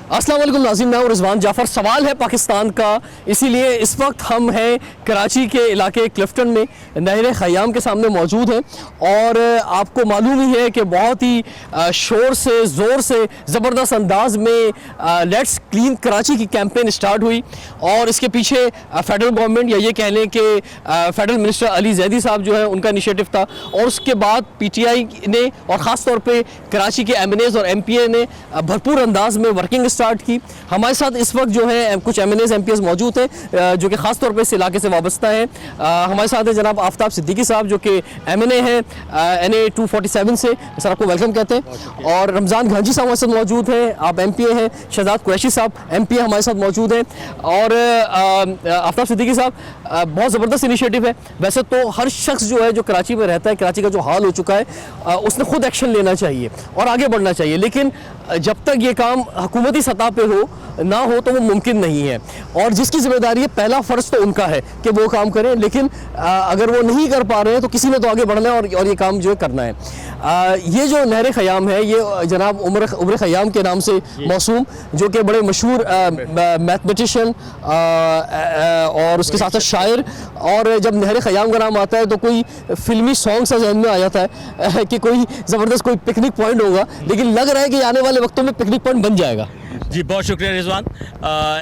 अस्सलाम वालेकुम नाज़रीन, मैं रिजवान जाफ़र। सवाल है पाकिस्तान का, इसीलिए इस वक्त हम हैं कराची के इलाके क्लिफ्टन में, नहर ख़याम के सामने मौजूद हैं। और आपको मालूम ही है कि बहुत ही शोर से ज़ोर से ज़बरदस्त अंदाज में लेट्स क्लीन कराची की कैंपेन स्टार्ट हुई। और इसके पीछे फ़ेडरल गवर्नमेंट, या ये कह लें कि फ़ेडरल मिनिस्टर अली ज़ैदी साहब जो है उनका इनिशिएटिव था। और उसके बाद PTI ने और ख़ास तौर पे कराची के MNAs और MPA ने भरपूर अंदाज में वर्किंग स्टार्ट की। हमारे साथ इस वक्त जो है कुछ MNAs MPAs मौजूद हैं जो कि ख़ास तौर पे इस इलाके से वाबस्ता है। हमारे साथ है जनाब आफ्ताब सिद्दीकी साहब जो कि MNA हैं NA 247 से। सर आपको वेलकम कहते हैं। और रमज़ान घांची साहब हमारे साथ मौजूद हैं, आप MPA हैं। शहजाद कुरैशी साहब MPA हमारे साथ मौजूद हैं। और आफ्ताब सिद्दीकी साहब, बहुत ज़बरदस्त इनिशिएटिव है। वैसे तो हर शख्स जो है जो कराची में रहता है, कराची का जो हाल हो चुका है, उसने खुद एक्शन लेना चाहिए और आगे बढ़ना चाहिए। लेकिन जब तक ये काम हुकूमती सतह पे हो ना हो तो वो मुमकिन नहीं है। और जिसकी ज़िम्मेदारी है, पहला फ़र्ज़ तो उनका है कि वो काम करें। लेकिन अगर वो नहीं कर पा रहे हैं तो किसी ने तो आगे बढ़ना है और ये काम जो है करना है। ये जो नहर ख़याम है, ये जनाब उमर ख़याम के नाम से मौसूम, जो कि बड़े मशहूर मैथमेटिशियन और उसके साथ साथ शायर। और जब नहर ख़याम का नाम आता है तो कोई फिल्मी सॉन्ग सा जहन में आ जाता है कि कोई ज़बरदस्त कोई पिकनिक पॉइंट होगा। लेकिन लग रहा है कि आने वाले वक्तों में पिकनिक पॉइंट बन जाएगा। जी, बहुत शुक्रिया Rizwan.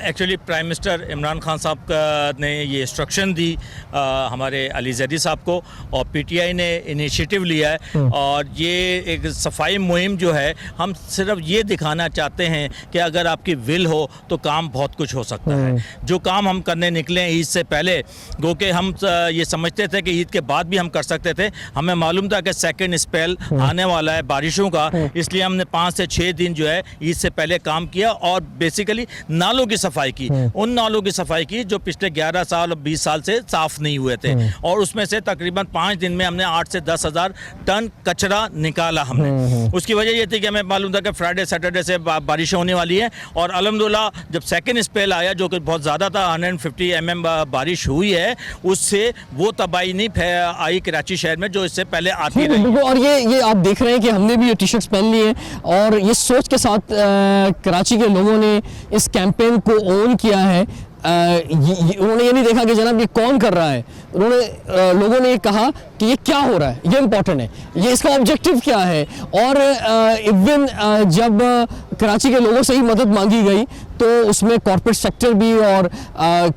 Actually prime minister Imran Khan साहब ने ये इंस्ट्रक्शन दी हमारे अली ज़ैदी साहब को, और PTI ने इनिशिएटिव लिया है। और ये एक सफाई मुहिम जो है, हम सिर्फ ये दिखाना चाहते हैं कि अगर आपकी विल हो तो काम बहुत कुछ हो सकता है। जो काम हम करने निकले हैं ईद से पहले, गो के हम ये समझते थे कि ईद के बाद भी हम कर सकते थे। हमें मालूम था कि सेकेंड स्पेल आने वाला है बारिशों का, इसलिए हमने 5 से 6 दिन जो है ईद से पहले काम किया और बेसिकली नालों की सफाई की। उन नालों की सफाई की जो पिछले 11 साल और 20 साल से साफ नहीं हुए थे। और उसमें से तकरीबन 5 दिन में हमने 8 से 10 हज़ार टन कचरा निकाला हमने। उसकी वजह ये थी कि हमें मालूम था कि फ्राइडे सैटरडे से बारिशें होने वाली हैं। और अल्हम्दुलिल्लाह जब सेकेंड स्पेल आया, जो कि बहुत ज़्यादा था, 150 mm बारिश हुई है, उससे वो तबाही नहीं आई कराची शहर में जो इससे पहले आती रही। और ये आप देख रहे हैं कि हमने भी ये टी-शर्ट्स पहन ली है और ये सोच के साथ कराची के लोगों ने इस कैंपेन को ऑन किया है। उन्होंने ये नहीं देखा कि जनाब ये कौन कर रहा है, उन्होंने लोगों ने ये कहा कि ये क्या हो रहा है, ये इम्पोर्टेंट है, ये इसका ऑब्जेक्टिव क्या है। और इवन जब कराची के लोगों से ही मदद मांगी गई तो उसमें कॉर्पोरेट सेक्टर भी, और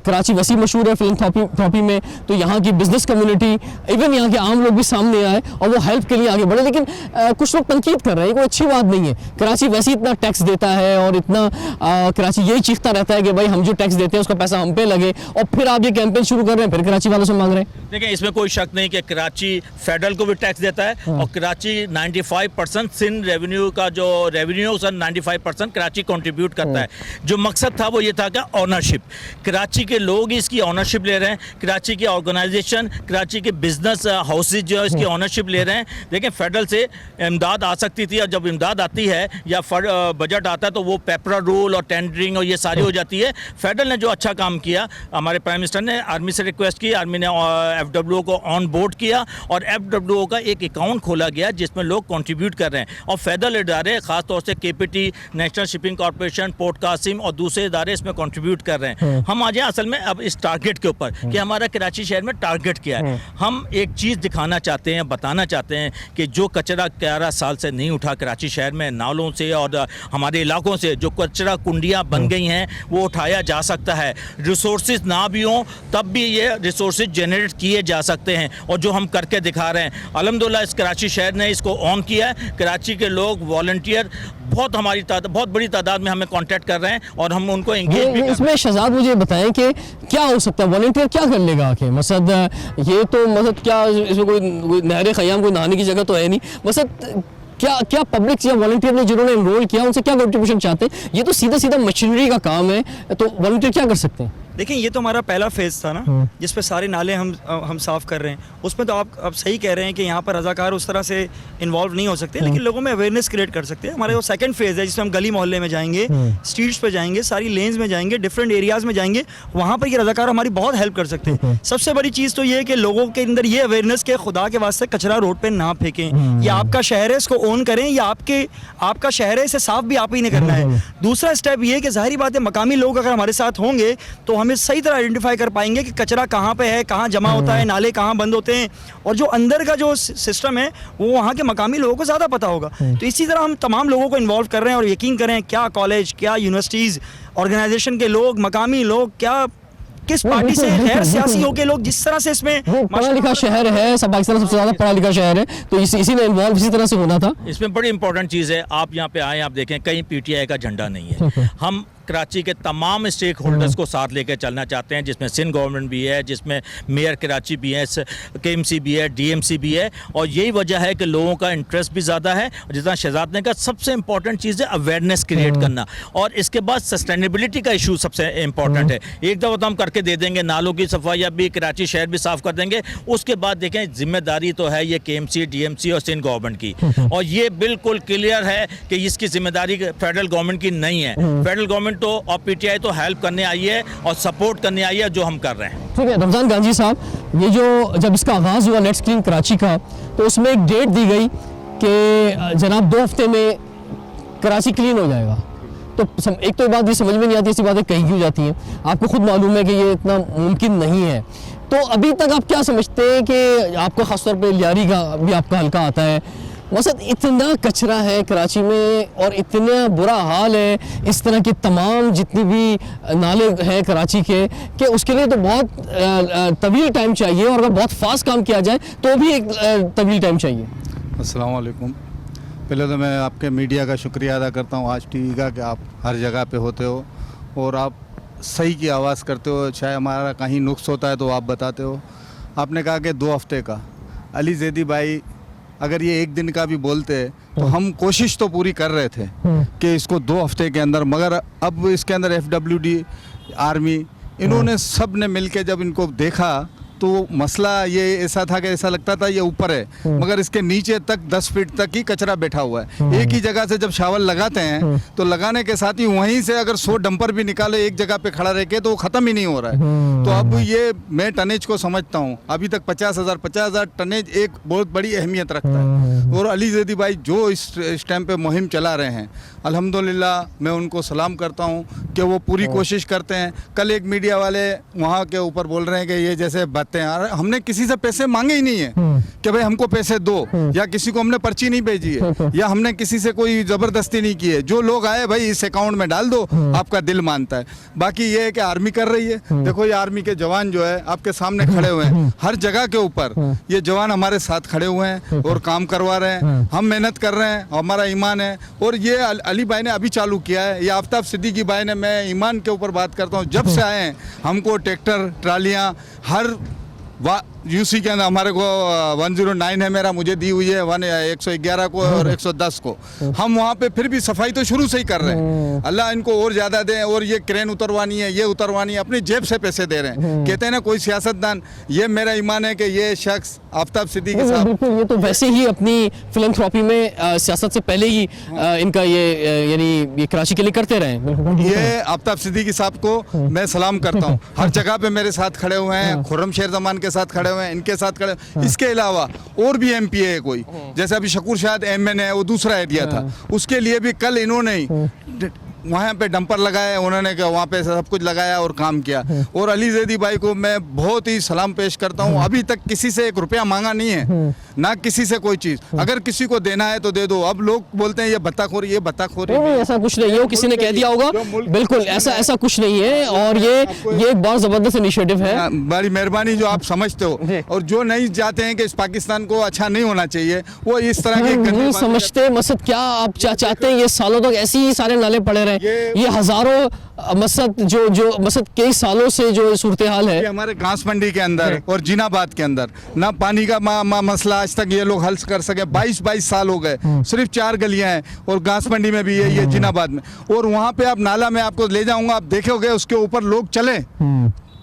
कराची वैसी मशहूर है फिलंथ्रॉपी में, तो यहाँ की बिजनेस कम्युनिटी, इवन यहाँ के आम लोग भी सामने आए और वो हेल्प के लिए आगे बढ़े। लेकिन कुछ लोग तनकीद कर रहे हैं, कोई अच्छी बात नहीं है। कराची वैसे इतना टैक्स देता है और इतना कराची यही चीखता रहता है कि भाई हम जो टैक्स देते हैं उसका पैसा हम पे लगे, और फिर आप ये कैंपेन शुरू कर रहे हैं, फिर कराची वालों से मांग रहे हैं। देखिए, इसमें कोई शक नहीं कि कराची फेडरल को भी टैक्स देता है और कराची 95% सिंध रेवेन्यू का जो रेवेन्यू 95% कराची कंट्रीब्यूट करता है। जो मकसद था वो ये था कि ऑनरशिप, कराची के लोग इसकी ऑनरशिप ले रहे हैं, कराची की ऑर्गेनाइजेशन, कराची के बिजनेस हाउसेज जो है इसकी ऑनरशिप ले रहे हैं। देखिए, फेडरल से इमदाद आ सकती थी, और जब इमदाद आती है या बजट आता है तो वो पेपर रूल और टेंडरिंग और ये सारी हो जाती है। फेडरल ने जो अच्छा काम किया, हमारे प्राइम मिनिस्टर ने आर्मी से रिक्वेस्ट की, आर्मी ने FWO को ऑन बोर्ड किया और FWO का एक अकाउंट खोला गया जिसमें लोग कंट्रीब्यूट कर रहे हैं। और फेडरल इदारे, खासतौर से KPT, national shipping corporation, port Qasim और दूसरे इदारे इसमें कंट्रीब्यूट कर रहे हैं। हम आज असल में अब इस टारगेट के ऊपर कि हमारा कराची शहर में टारगेट क्या है। हम एक चीज़ दिखाना चाहते हैं, बताना चाहते हैं कि जो कचरा 11 साल से नहीं उठा कराची शहर में, नालों से और हमारे इलाकों से जो कचरा कुंडियाँ बन गई हैं, वो उठाया जा सकता है। रिसोर्सेज ना भी हों तब भी ये रिसोर्सेज जनरेट किए जा सकते हैं, और जो हम करके दिखा रहे हैं। अल्हम्दुलिल्लाह इस कराची शहर ने इसको ऑन किया है। कराची के लोग वॉलंटियर बहुत बड़ी तादाद में हमें कांटेक्ट कर रहे हैं और हम उनको एंगेज भी कर। इसमें शहजाद मुझे बताएं कि क्या हो सकता है, वॉलंटियर क्या कर लेगा आके? मकसद ये तो मतलब क्या इसमें कोई नहर ख़याम कोई नहाने की जगह तो है नहीं। मकसद क्या पब्लिक या वॉलंटियर ने जिन्होंने एनरोल किया उनसे क्या कंट्रीब्यूशन चाहते हैं? ये तो सीधा मशीनरी का काम है, तो वॉलंटियर क्या कर सकते हैं? देखिए ये तो हमारा पहला फेज़ था ना, जिस पे सारे नाले हम साफ़ कर रहे हैं। उसमें तो आप सही कह रहे हैं कि यहाँ पर रज़ाकार उस तरह से इन्वॉल्व नहीं हो सकते, लेकिन लोगों में अवेयरनेस क्रिएट कर सकते हैं। हमारा वो सेकंड फेज़ है जिसमें हम गली मोहल्ले में जाएंगे, स्ट्रीट्स पे जाएंगे, सारी लेन्स में जाएंगे, डिफरेंट एरियाज़ में जाएंगे, वहाँ पर ये रज़ाकार हमारी बहुत हेल्प कर सकते हैं। सबसे बड़ी चीज़ तो ये है कि लोगों के अंदर ये अवेयरनेस के खुदा के वास्ते कचरा रोड पे ना फेंकें। ये आपका शहर है, इसको ओन करें, या आपका शहर है, इसे साफ भी आप ही ने करना है। दूसरा स्टेप ये है कि जाहिर बात है मकामी लोग अगर हमारे साथ होंगे तो हमें सही तरह आइडेंटिफाई कर पाएंगे कि कचरा कहाँ पे है, कहाँ जमा होता है, नाले कहाँ बंद होते हैं, और जो अंदर का जो सिस्टम है वो वहाँ के मकामी लोगों को ज़्यादा पता होगा। तो इसी तरह हम तमाम लोगों को इन्वॉल्व कर रहे हैं, और यकीन करें क्या कॉलेज, क्या यूनिवर्सिटीज़, ऑर्गेनाइजेशन के लोग, मकामी लोग, क्या किस पार्टी से गैर सियासी हो के लोग जिस तरह से इसमें पढ़ा लिखा शहर है, सब पाकिस्तान सबसे ज्यादा पढ़ा लिखा शहर है, तो इसी में इन्वॉल्व इसी तरह से होना था। इसमें बड़ी इंपॉर्टेंट चीज़ है, आप यहाँ पे आए, आप देखें कहीं पीटीआई का झंडा नहीं है। हम कराची के तमाम स्टेक होल्डर्स को साथ लेकर चलना चाहते हैं, जिसमें सिंध गवर्नमेंट भी है, जिसमें मेयर कराची भी है, केएमसी भी है, डीएमसी भी है, और यही वजह है कि लोगों का इंटरेस्ट भी ज़्यादा है। और जितना शहजाद ने कहा, सबसे इंपॉर्टेंट चीज़ है अवेयरनेस क्रिएट करना, और इसके बाद सस्टेनेबिलिटी का इशू सबसे इंपॉर्टेंट है। एक दफ़ा तो हम करके दे देंगे, नालों की सफाई अभी कराची शहर भी साफ़ कर देंगे, उसके बाद देखें जिम्मेदारी तो है ये केएमसी, डीएमसी और सिंध गवर्नमेंट की, और ये बिल्कुल क्लियर है कि इसकी जिम्मेदारी फेडरल गवर्नमेंट की नहीं है। फेडरल गवर्नमेंट तो और पीटीआई तो हेल्प करने आई है और सपोर्ट करने आई है, जो हम कर रहे हैं। ठीक है रमज़ान गांधी साहब, ये जो जब इसका आगाज़ हुआ लेट्स क्लीन कराची का, तो उसमें एक डेट दी गई कि जनाब 2 हफ्ते में कराची क्लीन हो जाएगा। तो एक तो बात ये समझ में नहीं आती, ऐसी बातें कही क्यों जाती हैं, आपको खुद मालूम है कि ये इतना मुमकिन नहीं है। तो अभी तक आप क्या समझते हैं कि आपको ख़ासतौर पर लियारी का भी आपका हल्का आता है, मसद इतना कचरा है कराची में और इतना बुरा हाल है, इस तरह के तमाम जितनी भी नाले हैं कराची के, कि उसके लिए तो बहुत तवील टाइम चाहिए, और अगर बहुत फास्ट काम किया जाए तो भी एक तवील टाइम चाहिए। अस्सलाम वालेकुम। पहले तो मैं आपके मीडिया का शुक्रिया अदा करता हूँ, आज टीवी का, कि आप हर जगह पे होते हो और आप सही की आवाज़ करते हो। चाहे हमारा कहीं नुक्स होता है तो आप बताते हो। आपने कहा कि 2 हफ्ते का, अली जैदी भाई अगर ये 1 दिन का भी बोलते तो हम कोशिश तो पूरी कर रहे थे कि इसको 2 हफ्ते के अंदर, मगर अब इसके अंदर FWD, आर्मी, इन्होंने सब ने मिल के जब इनको देखा तो मसला ये ऐसा था कि ऐसा लगता था ये ऊपर है, मगर इसके नीचे तक 10 फीट तक ही कचरा बैठा हुआ है। एक ही जगह से जब शावल लगाते हैं तो लगाने के साथ ही वहीं से अगर 100 डंपर भी निकाले एक जगह पे खड़ा रह के तो वो ख़त्म ही नहीं हो रहा है। तो अब ये मैं टनेज को समझता हूँ, अभी तक 50,000 टनेज एक बहुत बड़ी अहमियत रखता है। और अली जैदी भाई जो इस टाइम पे मुहिम चला रहे हैं, अल्हम्दुलिल्लाह मैं उनको सलाम करता हूँ कि वो पूरी कोशिश करते हैं। कल एक मीडिया वाले वहाँ के ऊपर बोल रहे हैं कि ये जैसे बातें, हमने किसी से पैसे मांगे ही नहीं है कि भाई हमको पैसे दो, या किसी को हमने पर्ची नहीं भेजी है, या हमने किसी से कोई ज़बरदस्ती नहीं की है। जो लोग आए भाई इस अकाउंट में डाल दो, आपका दिल मानता है। बाकी ये है कि आर्मी कर रही है। देखो ये आर्मी के जवान जो है आपके सामने खड़े हुए हैं, हर जगह के ऊपर ये जवान हमारे साथ खड़े हुए हैं और काम करवा रहे हैं। हम मेहनत कर रहे हैं, हमारा ईमान है। और ये अली भाई ने अभी चालू किया है, ये आफ्ताब सिद्दीकी भाई ने, मैं ईमान के ऊपर बात करता हूँ, जब से आए हैं हमको ट्रैक्टर, ट्रालियाँ, हर यूसी के अंदर हमारे को 109 है मेरा, मुझे दी हुई है 111 को और 110 को। हम वहाँ पे फिर भी सफाई तो शुरू से ही कर रहे हैं। अल्लाह इनको और ज़्यादा दें। और ये क्रेन उतरवानी है, ये उतरवानी है, अपनी जेब से पैसे दे रहे हैं। कहते हैं ना कोई सियासतदान, ये मेरा ईमान है कि ये शख्स आफ्ताब सिद्दीकी साहब, बिल्कुल, ये तो वैसे ही अपनी फिलंथ्रॉपी में सियासत से पहले ही इनका ये यानी ये कराची के लिए करते रहे। ये आफ्ताब सिद्दीकी साहब को मैं सलाम करता हूँ। हर जगह पे मेरे साथ खड़े हुए हैं, खुर्रम शेर जमान के साथ खड़े हुए हैं, इनके साथ खड़े। इसके अलावा और भी MP है कोई, जैसे अभी शकूर शायद MN है, वो दूसरा एरिया था, उसके लिए भी कल इन्होंने वहाँ पे डंपर लगाए, उन्होंने वहाँ पे सब कुछ लगाया और काम किया। और अली जैदी भाई को मैं बहुत ही सलाम पेश करता हूँ। अभी तक किसी से 1 रुपया मांगा नहीं है, ना किसी से कोई चीज़। अगर किसी को देना है तो दे दो। अब लोग बोलते हैं ये बत्ताखोरी, ये बत्ताखोरी, ऐसा कुछ नहीं है, वो किसी ने कह दिया होगा। बिल्कुल ऐसा कुछ नहीं है, और ये एक बहुत ज़बरदस्त इनिशिएटिव है। बड़ी मेहरबानी जो आप समझते हो। और जो नहीं चाहते हैं कि इस पाकिस्तान को अच्छा नहीं होना चाहिए, वो इस तरह के नहीं समझते। मकसद क्या आप चाहते हैं ये सालों तक ऐसे ही सारे नाले पड़े रहे, ये हज़ारों मसद जो मसद कई सालों से जो सूरत हाल ये है। हमारे घास मंडी के अंदर और जिनाबाद के अंदर ना पानी का मसला आज तक ये लोग हल कर सके। 22 साल हो गए, सिर्फ 4 गलियां हैं और घास मंडी में भी है, ये जिनाबाद में। और वहाँ पे आप नाला में आपको ले जाऊंगा, आप देखोगे उसके ऊपर लोग चले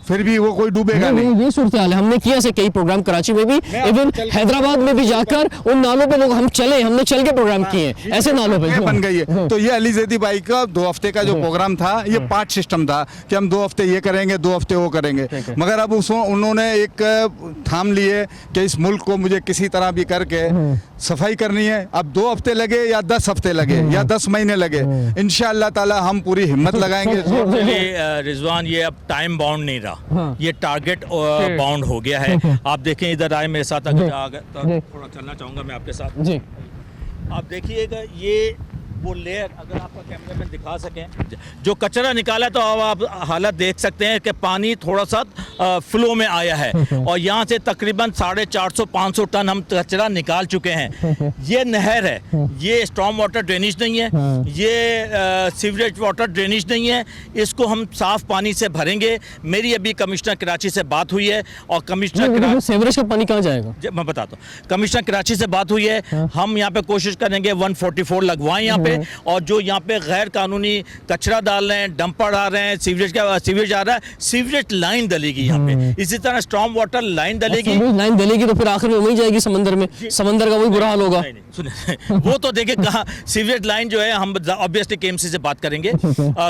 फिर भी वो कोई डूबेगा नहीं। ये सूरत हाल है। हमने किया से कई प्रोग्राम कराची में भी, इवन हैदराबाद में भी जाकर उन नालों पे लोग हमने चल के प्रोग्राम किए हैं ऐसे नालों पे बन गई है। तो ये अली जैदी भाई का 2 हफ्ते का जो प्रोग्राम था, ये पार्ट सिस्टम था कि हम 2 हफ्ते ये करेंगे, 2 हफ्ते वो करेंगे। मगर अब उन्होंने एक थाम लिए कि इस मुल्क को मुझे किसी तरह भी करके सफाई करनी है। अब 2 हफ्ते लगे या 10 हफ्ते लगे या 10 महीने लगे, इंशाअल्लाह ताला हम पूरी हिम्मत लगाएंगे। रिजवान, ये अब टाइम बाउंड नहीं रहा, ये टारगेट बाउंड हो गया है। आप देखें, इधर आए मेरे साथ, अगर थोड़ा चलना चाहूँगा मैं आपके साथ जी। आप देखिएगा ये वो लेयर, अगर आपका कैमरा में दिखा सकें, जो कचरा निकाला तो अब आप हालत देख सकते हैं कि पानी थोड़ा सा फ्लो में आया है और यहाँ से तकरीबन 450-500 टन हम कचरा निकाल चुके हैं। ये नहर है, ये स्टॉर्म वाटर ड्रेनेज नहीं है, ये सीवरेज वाटर ड्रेनेज नहीं है। इसको हम साफ पानी से भरेंगे। मेरी अभी कमिश्नर कराची से बात हुई है और कमिश्नर सीवरेज का पानी कहाँ जाएगा, मैं बताता हूँ। कमिश्नर कराची से बात हुई है, हम यहाँ पे कोशिश करेंगे 144 लगवाएं यहाँ पे। और जो यहाँ पे गैर कानूनी कचरा डाल रहे हैं, डंपर आ रहे हैं, सीवरेज आ रहा है, सीवरेज लाइन डलेगी यहाँ पे। इसी तरह स्टॉर्म वाटर लाइन डलेगी। लाइन डलेगी तो फिर आखिर में वही जाएगी समंदर में, समंदर का वही बुरा हाल होगा। सुनिए, वो तो देखिए कहाँ सीवरेज लाइन जो है, हम ऑब्वियसली केएमसी से बात करेंगे,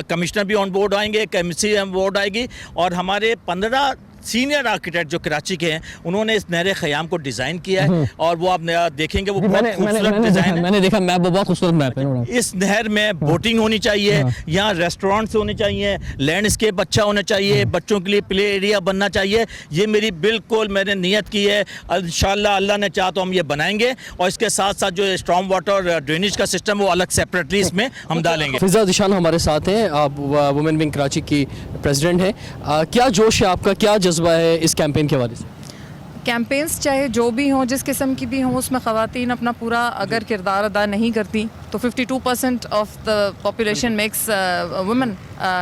कमिश्नर भी ऑन बोर्ड आएंगे, केएमसी ऑन बोर्ड आएगी और हमारे 15 सीनियर आर्किटेक्ट जो कराची के हैं, उन्होंने इस नहर ख़याम को डिज़ाइन किया है और वो आप देखेंगे वो बहुत खूबसूरत डिज़ाइन है। मैंने देखा मैप, बहुत खूबसूरत मैप है। इस नहर में बोटिंग होनी चाहिए, यहाँ रेस्टोरेंट्स होने चाहिए, लैंडस्केप अच्छा होना चाहिए, बच्चों के लिए प्ले एरिया बनना चाहिए। ये मेरी बिल्कुल मैंने नियत की है, इंशाअल्लाह अल्लाह ने चाहा तो हम ये बनाएंगे। और इसके साथ साथ जो स्टॉर्म वाटर ड्रेनेज का सिस्टम वो अलग सेपरेटली इसमें हम डालेंगे। फिजा दिशान हमारे साथ हैं, आप वुमेन विंग कराची की प्रेसिडेंट हैं। क्या जोश है आपका, क्या जज्बा है इस कैंपेन के हवाले से? कैंपेन्स चाहे जो भी हों, जिस किस्म की भी हों, उसमें ख़वातीन अपना पूरा अगर किरदार अदा नहीं करती तो 52% of the population makes women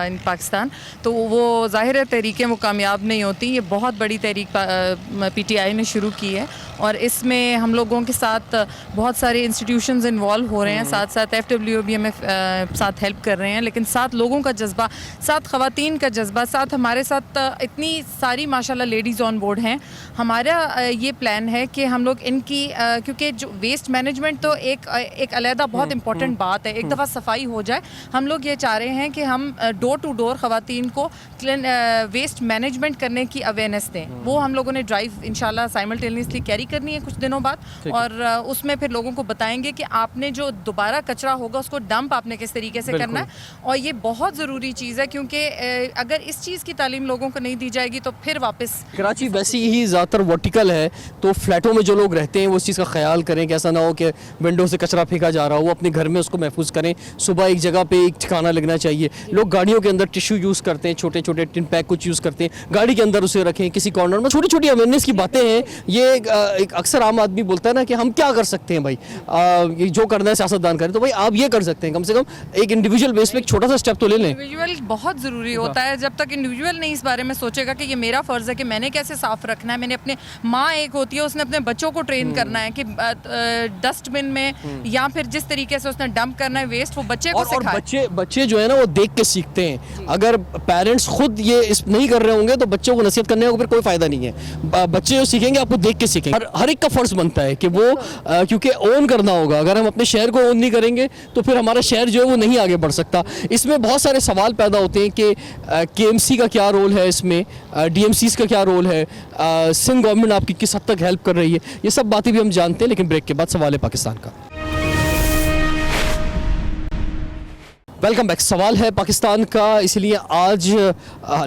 in Pakistan, तो वो ज़ाहिर है तहरीकें वो कामयाब नहीं होती। ये बहुत बड़ी तहरीक PTI ने शुरू की है और इसमें हम लोगों के साथ बहुत सारे इंस्टीट्यूशंस इन्वॉल्व हो रहे हैं, साथ साथ FWB हमें साथ हेल्प कर रहे हैं, लेकिन साथ लोगों का जज्बा, साथ ख़वातीन का जज्बा, साथ हमारे साथ इतनी सारी माशाल्लाह लेडीज़ ऑन बोर्ड हैं। हमारा ये प्लान है कि हम लोग इनकी क्योंकि जो वेस्ट मैनेजमेंट तो एक अलहदा बहुत इंपॉर्टेंट बात है, एक दफ़ा सफाई हो जाए। हम लोग ये चाह रहे हैं कि हम डोर टू डोर ख़वातीन को वेस्ट मैनेजमेंट करने की अवेयरनेस दें। वो हम लोगों ने ड्राइव इंशाल्लाह साइमल्टेनियसली कैरी करनी है कुछ दिनों बाद और उसमें फिर लोगों को बताएंगे कि आपने जो दोबारा कचरा होगा उसको डंप आपने किस तरीके से करना है। और ये बहुत ज़रूरी चीज़ है क्योंकि अगर इस चीज़ की तालीम लोगों को नहीं दी जाएगी तो फिर वापस कराची वैसे ही ज़्यादातर वर्टिकल है, तो फ्लैटों में जो लोग रहते हैं वो इस चीज़ का ख्याल करें कि ऐसा ना हो कि विंडो से कचरा फेंका जा रहा हो, वो अपने घर में उसको महफूज करें। सुबह एक जगह पे एक ठिकाना लगना चाहिए। लोग गाड़ियों के अंदर टिश्यू यूज़ करते हैं, छोटे छोटे टिन पैक कुछ यूज़ करते हैं, गाड़ी के अंदर उसे रखें किसी कॉर्नर में। छोटी छोटी अवेयरनेस की बातें हैं। ये एक अक्सर आम आदमी बोलता है ना कि हम क्या कर सकते हैं भाई, ये जो करना है सियासतदान करें, तो भाई आप ये कर सकते हैं, कम से कम एक इंडिविजुअल बेस पे एक छोटा सा स्टेप तो ले लें। इंडिविजुअल बहुत ज़रूरी होता है। जब तक इंडिविजुअल नहीं इस बारे में सोचेगा कि ये मेरा फ़र्ज़ है कि मैंने कैसे साफ़ रखना है, मैंने अपने माँ एक होती है उसने अपने बच्चों को ट्रेन करना है कि डस्टबिन में या फिर जिस तरीके से उसने डंप करना है वेस्ट, वो बच्चे को सिखाए। और बच्चे जो है ना वो देख के सीखते हैं। अगर पेरेंट्स खुद ये नहीं कर रहे होंगे तो बच्चों को नसीहत करने का फिर कोई फायदा नहीं है। बच्चे जो सीखेंगे आपको देख के सीखेंगे। हर एक का फर्ज बनता है कि वो क्योंकि ओन करना होगा। अगर हम अपने शहर को ओन नहीं करेंगे तो फिर हमारा शहर जो है वो नहीं आगे बढ़ सकता। इसमें बहुत सारे सवाल पैदा होते हैं कि KMC का क्या रोल है इसमें, DMCs का क्या रोल है, सिंध गवर्नमेंट आपकी किस हद तक हेल्प कर रही है, ये सब बातें भी हम जानते हैं। लेकिन ब्रेक के बाद सवाल है पाकिस्तान का। Welcome back. सवाल है पाकिस्तान का, इसलिए आज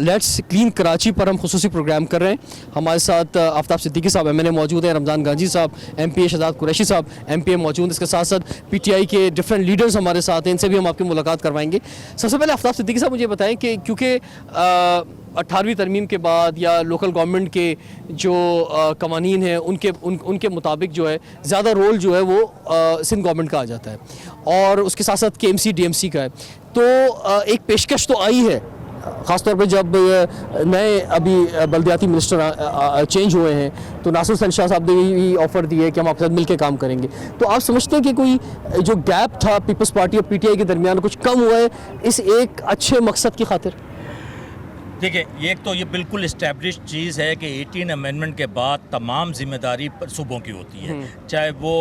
लेट्स क्लीन कराची पर हम खुसूसी प्रोग्राम कर रहे हैं। हमारे साथ आफ्ताब सिद्दीकी साहब MNA मौजूद हैं, रमज़ान गांजी साहब MPA, शहजाद कुरैशी साहब MPA मौजूद हैं। इसके साथ साथ PTI के डिफरेंट लीडर्स हमारे साथ हैं, इनसे भी हम आपकी मुलाकात करवाएंगे। सबसे पहले आफ्ताब सिद्दीकी साहब मुझे बताएं कि क्योंकि 18वीं तरमीम के बाद या लोकल गवर्नमेंट के जो कवानीन हैं उनके मुताबिक जो है ज़्यादा रोल जो है वो सिंध गवर्नमेंट का आ जाता है और उसके साथ साथ KMC DMC का है। तो एक पेशकश तो आई है, ख़ासतौर पे जब नए अभी बल्दियाती मिनिस्टर चेंज हुए हैं तो नासिर हुसैन शाह साहब ने भी ऑफ़र दी है कि हम आपके साथ मिलकर काम करेंगे। तो आप समझते हैं कि कोई जो गैप था पीपल्स पार्टी और पीटीआई के दरमियान कुछ कम हुआ है इस एक अच्छे मकसद की खातिर? देखिए, एक तो ये बिल्कुल इस्टेब्लिश चीज़ है कि 18 अमेंडमेंट के बाद तमाम जिम्मेदारी सूबों की होती है, चाहे वो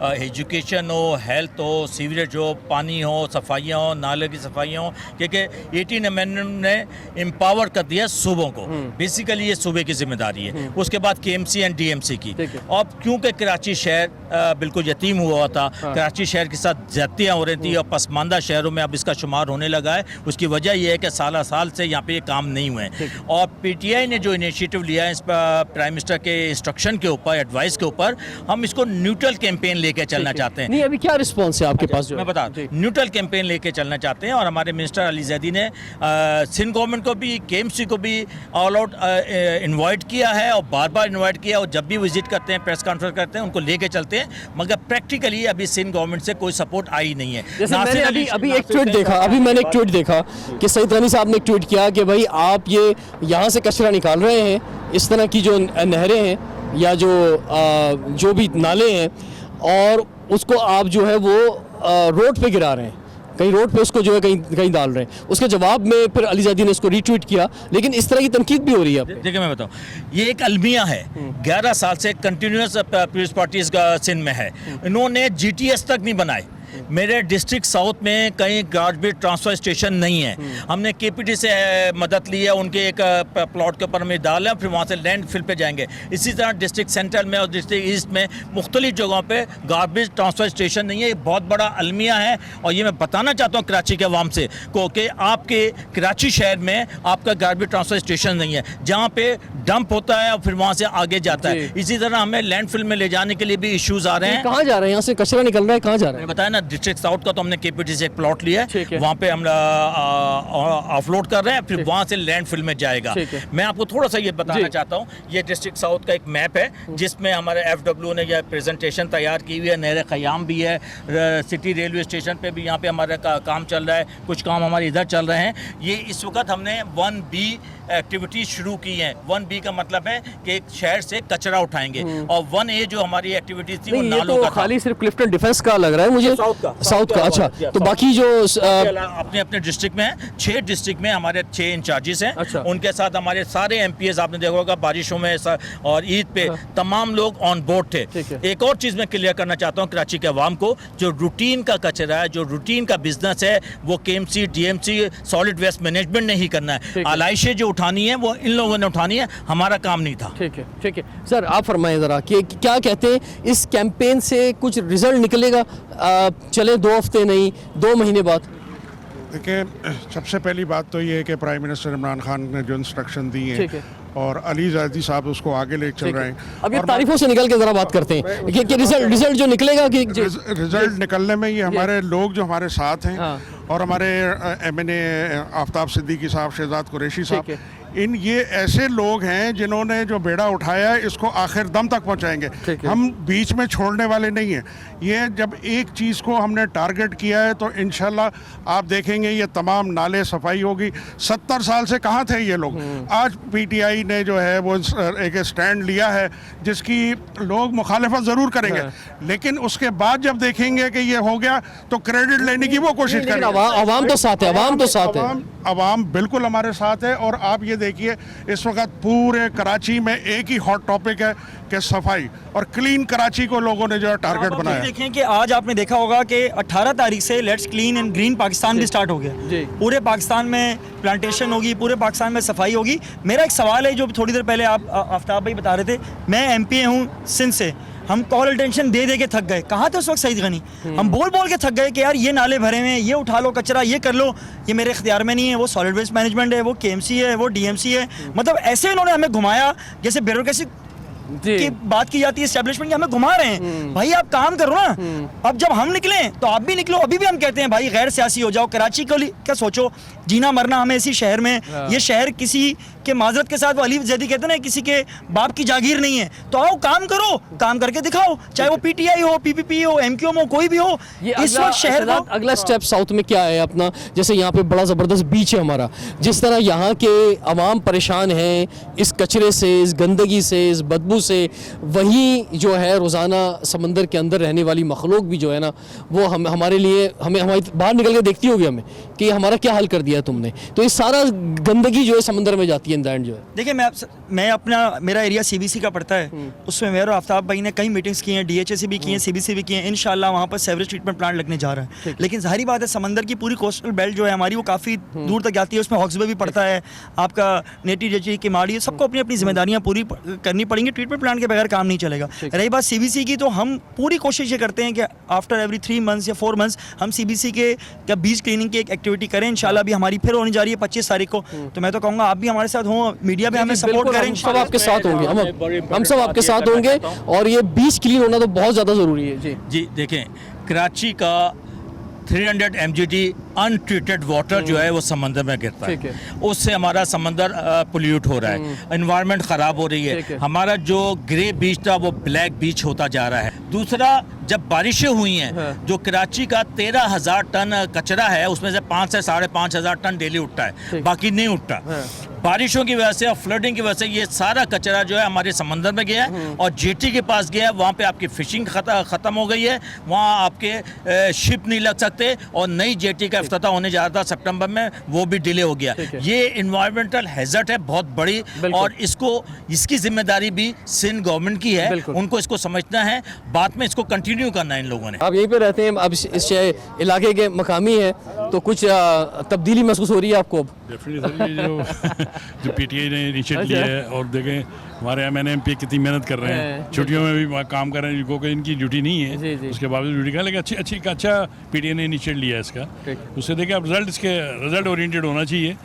एजुकेशन हो, हेल्थ हो, सीवरेज हो, पानी हो, सफाइयाँ हो, नाले की सफाइयाँ हो, क्योंकि 18 अमेंडमेंट ने एम्पावर कर दिया सूबों को। बेसिकली ये सूबे की जिम्मेदारी है। उसके बाद KMC एंड DMC की। और क्योंकि कराची शहर बिल्कुल यतीम हुआ था, कराची शहर के साथ ज्यादतियाँ हो रही थी और पसमानदा शहरों में अब इसका शुमार होने लगा है। उसकी वजह यह है कि साल से यहाँ पे ये काम नहीं हुए हैं। और PTI ने जो इनिशिएटिव लिया है इस पर प्राइम मिनिस्टर के इंस्ट्रक्शन के ऊपर, एडवाइस के ऊपर, हम इसको न्यूट्रल कैंपेन लेके चलना चाहते हैं। नहीं, अभी क्या रिस्पॉन्स है आपके पास? जो मैं बता, न्यूट्रल कैंपेन लेके चलना चाहते हैं और हमारे मिनिस्टर अली जैदी ने सिंध गवर्नमेंट को भी, KMC को भी ऑल आउट इन्वाइट किया है और बार बार इन्वाइट किया, और जब भी विजिट करते हैं, प्रेस कॉन्फ्रेंस करते हैं, उनको लेके चलते हैं। मगर प्रैक्टिकली अभी सिंध गवर्नमेंट से कोई सपोर्ट आई नहीं है। जैसे मैंने अभी एक ट्वीट देखा कि सईद गनी साहब ने एक ट्वीट किया कि भाई आप ये यहाँ से कचरा निकाल रहे हैं, इस तरह की जो नहरें हैं या जो भी नाले हैं, और उसको आप जो है वो रोड पे गिरा रहे हैं, कहीं रोड पे उसको जो है कहीं डाल रहे हैं। उसके जवाब में फिर अली ज़ैदी ने इसको रीट्वीट किया, लेकिन इस तरह की तनकीद भी हो रही है। देखिए, मैं बताऊं, ये एक अलमिया है, 11 साल से कंटिन्यूस पीपल्स पार्टीज का सिंध में है। इन्होंने GTS तक नहीं बनाए। मेरे डिस्ट्रिक्ट साउथ में कहीं गार्बेज ट्रांसफ़र स्टेशन नहीं है। हमने KPT से मदद ली है, उनके एक प्लॉट के ऊपर हमें डाला, फिर वहाँ से लैंड फिल पे जाएंगे। इसी तरह डिस्ट्रिक्ट सेंट्रल में और डिस्ट्रिक्ट ईस्ट में मुख्तलिफ जगहों पे गार्बेज ट्रांसफ़र स्टेशन नहीं है। ये बहुत बड़ा अलमिया है और ये मैं बताना चाहता हूँ कराची के अवाम से को कि आपके कराची शहर में आपका गार्बेज ट्रांसफ़र स्टेशन नहीं है, जहाँ पे डंप होता है और फिर वहाँ से आगे जाता है। इसी तरह हमें लैंड फिल में ले जाने के लिए भी इशूज़ आ रहे हैं। कहाँ जा रहे हैं? यहाँ से कचरा निकल रहा है, कहाँ जा रहा है? बताया ना, डिस्ट्रिक्ट साउथ का तो हमने KPT से एक प्लॉट लिया है, वहाँ पे हम ऑफलोड कर रहे हैं, फिर वहाँ से लैंड फिल में जाएगा। मैं आपको थोड़ा सा ये बताना चाहता हूँ, ये डिस्ट्रिक्ट साउथ का एक मैप है जिसमें हमारे FW ने यह प्रेजेंटेशन तैयार की हुई है। नहर ख़याम भी है, सिटी रेलवे स्टेशन पे भी यहाँ पे हमारा काम चल रहा है, कुछ काम हमारे इधर चल रहे हैं। ये इस वक्त हमने 1B एक्टिविटी शुरू की हैं। 1B का मतलब है कि एक शहर से कचरा उठाएंगे, और 1A जो हमारी एक्टिविटीज थी वो नालों का। खाली सिर्फ क्लिफ्टन डिफेंस का लग रहा है मुझे, साउथ का। अच्छा, तो बाकी जो अपने अपने डिस्ट्रिक्ट में है, 6 डिस्ट्रिक्ट में हमारे 6 इंचार्जेस हैं। अच्छा। उनके साथ हमारे सारे MPs, आपने देखा होगा बारिशों में और ईद पे तमाम लोग ऑन बोर्ड थे। एक और चीज़ मैं क्लियर करना चाहता हूँ कराची के अवाम को, जो रूटीन का कचरा है, जो रूटीन का बिजनेस है, वो KMC DMC solid waste management ने ही करना है। आलाइशें जो उठानी है वो इन लोगों ने उठानी है, हमारा काम नहीं था। ठीक है सर, आप फरमाएं ज़रा कि क्या कहते हैं, इस कैंपेन से कुछ रिजल्ट निकलेगा? चले 2 हफ्ते नहीं, 2 महीने बाद? देखिए, सबसे पहली बात तो ये है कि प्राइम मिनिस्टर इमरान खान ने जो इंस्ट्रक्शन दी हैं और अली ज़ैदी साहब उसको आगे ले चल रहे हैं। अब ये तारीफों से निकल के ज़रा बात करते हैं कि रिजल्ट जो निकलेगा, कि रिजल्ट निकलने में ये हमारे लोग जो हमारे साथ हैं और हमारे MNA आफ्ताब सिद्दीकी साहब, शहजाद कुरैशी साहब, ये ऐसे लोग हैं जिन्होंने जो बेड़ा उठाया है इसको आखिर दम तक पहुंचाएंगे। हम बीच में छोड़ने वाले नहीं हैं। ये जब एक चीज़ को हमने टारगेट किया है तो इंशाल्लाह आप देखेंगे ये तमाम नाले सफाई होगी। 70 साल से कहाँ थे ये लोग? आज PTI ने जो है वो एक स्टैंड लिया है जिसकी लोग मुखालिफत ज़रूर करेंगे, लेकिन उसके बाद जब देखेंगे कि ये हो गया तो क्रेडिट लेने की वो कोशिश करेंगे। अवाम तो साथ है, अवाम बिल्कुल हमारे साथ है। और आप ये देखिए, इस वक्त पूरे कराची में एक ही हॉट टॉपिक है कि सफाई और क्लीन कराची को लोगों ने जो है टारगेट बनाया। देखें कि आज आपने देखा होगा कि 18 तारीख से let's clean and green Pakistan भी स्टार्ट हो गया। पूरे पाकिस्तान में प्लांटेशन होगी, पूरे पाकिस्तान में सफाई होगी। मेरा एक सवाल है जो थोड़ी देर पहले आप आफ्ताब भाई बता रहे थे, मैं MP हूँ सिंध से, हम कॉल अटेंशन दे दे के थक गए। कहाँ थे उस वक्त सईद गनी? हम बोल बोल के थक गए कि यार ये नाले भरे हुए हैं, ये उठा लो कचरा, ये कर लो, ये मेरे इख्तियार में नहीं है। वो सॉलिड वेस्ट मैनेजमेंट है, वो KMC है, वो DMC है। मतलब ऐसे इन्होंने हमें घुमाया जैसे ब्यूरोक्रेसी जी। की बात की जाती है, एस्टेब्लिशमेंट की, हमें घुमा रहे हैं। भाई आप काम करो ना। अब जब हम निकले तो आप भी निकलो। अभी भी हम कहते हैं भाई गैर सियासी हो जाओ। कराची को क्या सोचो, जीना मरना हमें इसी शहर में। ये शहर किसी के माजरत के साथ, वो अली जैदी कहते हैं ना, किसी के बाप की जागीर नहीं है। तो आओ काम करो, काम करके दिखाओ, चाहे वो पीटीआई हो, पीपीपी हो, एमक्यूएम हो, कोई भी हो। इस वक्त शहर को अगला स्टेप साउथ में क्या है अपना? जैसे यहाँ पे बड़ा ज़बरदस्त बीच है हमारा, जिस तरह यहाँ के अवाम परेशान हैं इस कचरे से, इस गंदगी से, इस बदबू से, वहीं जो है रोज़ाना समंदर के अंदर रहने वाली मखलूक भी जो है ना, वो हमारे लिए, हमारी बाहर निकल के देखती होगी हमें कि हमारा क्या हाल कर दिया तुमने। तो ये सारा गंदगी जो है समंदर में जाती है इन द एंड जो है। देखिए मैं अपना, मेरा एरिया सीबीसी का पड़ता है, उसमें मेरे और आफ्ताब भाई ने कई मीटिंग्स की हैं, डीएचए से भी की हैं, सीबीसी भी की हैं। इंशाल्लाह वहाँ पर सीवरेज ट्रीटमेंट प्लांट लगने जा रहा है। लेकिन जाहिर बात है समंदर की पूरी कोस्टल बेल्ट जो है हमारी, वो काफ़ी दूर तक जाती है। उसमें हॉक्सबे भी पड़ता है, आपका नेटी जेटी किमाड़ी, सबको अपनी अपनी जिम्मेदारियाँ पूरी करनी पड़ेंगी। ट्रीटमेंट प्लांट के बगैर काम नहीं चलेगा। रही बात सीबीसी की, तो हम पूरी कोशिश ये करते हैं कि आफ्टर एवरी 3 मंथ्स या 4 मंथ्स हम सीबीसी के क्या बीच क्लीनिंग की एक एक्टिविटी करें। इंशाल्लाह भी हमारी फिर होने जा रही है 25 तारीख को। तो मैं तो कहूँगा आप भी हमारे साथ हों, मीडिया भी हमें सपोर्ट करें। हम सब आपके साथ होंगे, हम सब आपके साथ होंगे। और ये बीच क्लीन होना तो बहुत ज़्यादा ज़रूरी है। जी जी देखें, कराची का 300 MGD अनट्रीटेड वाटर जो है वो समंदर में गिरता है। उससे हमारा समंदर पोल्यूट हो रहा है, एनवायरनमेंट ख़राब हो रही है। हमारा जो ग्रे बीच था वो ब्लैक बीच होता जा रहा है। दूसरा, जब बारिशें हुई हैं, जो कराची का 13,000 टन कचरा है, उसमें से 5 से 5,500 टन डेली उठता है, बाकी नहीं उठता। बारिशों की वजह से और फ्लडिंग की वजह से ये सारा कचरा जो है हमारे समंदर में गया है और जेटी के पास गया है। वहाँ पे आपकी फिशिंग ख़त्म हो गई है, वहाँ आपके शिप नहीं लग सकते, और नई जेटी का इफ्तिताह होने जा रहा था सितंबर में, वो भी डिले हो गया। ये इन्वायरमेंटल हैजर्ड है बहुत बड़ी, और इसकी जिम्मेदारी भी सिंध गवर्नमेंट की है। उनको इसको समझना है, बाद में इसको कंटिन्यू करना है इन लोगों ने। आप यहीं पे रहते हैं, अब इस इलाके के मकामी हैं, तो कुछ तब्दीली महसूस हो रही है आपको अब? डेफिनेटली जो पीटीआई ने इनिशिएटिव लिया है, और देखें हमारे MNMP कितनी मेहनत कर रहे हैं, छुट्टियों में भी काम कर रहे हैं, जिनको इनकी ड्यूटी नहीं है, उसके बावजूद ड्यूटी कर, लेकिन अच्छा पीटीआई ने इनिशिएटिव लिया है इसका। उससे देखें अब रिजल्ट ओरिएंटेड होना चाहिए,